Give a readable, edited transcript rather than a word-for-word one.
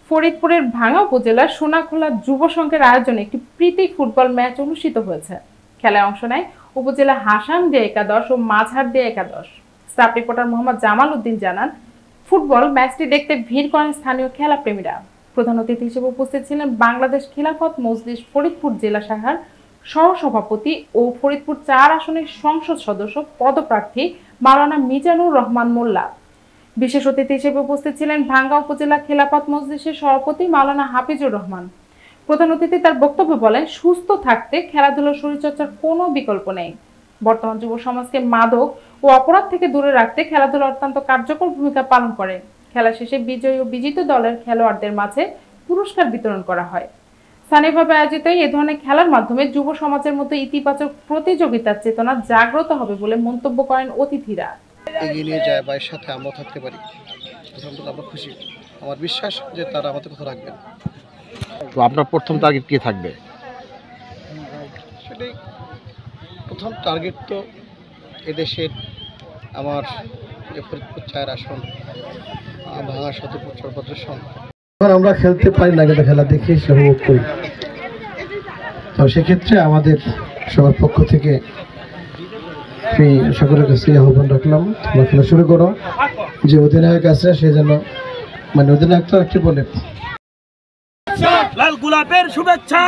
ফরিদপুরের ভাঙ্গা উপজেলার সোনাখোলা যুব সংঘের আয়োজনে একটি প্রীতি ফুটবল ম্যাচ অনুষ্ঠিত হয়েছে। খেলায় অংশ নেয় উপজেলা হাসান ডে একাদশ ও মাঝার ডে একাদশ। স্টাফ রিপোর্টার মোহাম্মদ জামাল উদ্দিন জানান, ফুটবল ম্যাচটি দেখতে ভিড় করেন স্থানীয় খেলাপ্রেমীরা। প্রধান অতিথি হিসেবে উপস্থিত ছিলেন বাংলাদেশ খিলাফত মজলিস ফরিদপুর জেলা শাখার সহসভাপতি ও ফরিদপুর ৪ আসনের সংসদ সদস্য পদপ্রার্থী মাওলানা মিজানুর রহমান মোল্লা। বিশেষ অতিথি হিসেবে উপস্থিত ছিলেন ভাঙ্গা উপজেলা খেলাফত মজলিসের সভাপতি মাওলানা হাফিজুর রহমান। প্রধান অতিথি তার বক্তব্যে বলেন, সুস্থ থাকতে খেলাধুলার শরীরচর্চার কোনো বিকল্প নেই। বর্তমান যুব সমাজকে মাদক ও অপরাধ থেকে দূরে রাখতে খেলাধুলা অত্যন্ত কার্যকর ভূমিকা পালন করে। খেলা শেষে বিজয়ী ও বিজিত দলের খেলোয়াড়দের মাঝে পুরস্কার বিতরণ করা হয়। স্থানীয়ভাবে আয়োজিত এই ধরনের খেলার মাধ্যমে যুব সমাজের মধ্যে ইতিবাচক প্রতিযোগিতার চেতনা জাগ্রত হবে বলে মন্তব্য করেন অতিথিরা। এগিয়ে নিয়ে যায় বা এর সাথে আমরা থাকতে পারি, আমরা খুশি। আমার বিশ্বাস যে তারা আমাদের কথা রাখবেন। তো আপনার প্রথম টার্গেট কি থাকবে? সেটাই প্রথম টার্গেট তো এদেশের আমার ফরিদপুর ৪ আসন, ভাঙা সতপুর চরপদ্রেশন। আমরা খেলতে পারি না, কিন্তু খেলা দেখে উপভোগ করি। তো সেক্ষেত্রে আমাদের সবার পক্ষ থেকে সকলের কাছে আহ্বান রাখলাম, তোমরা খেলা শুরু করো। যে অধিনায়ক আছে সে যেন অধিনায়ক তো একটি বলে লাল গোলাপের শুভেচ্ছা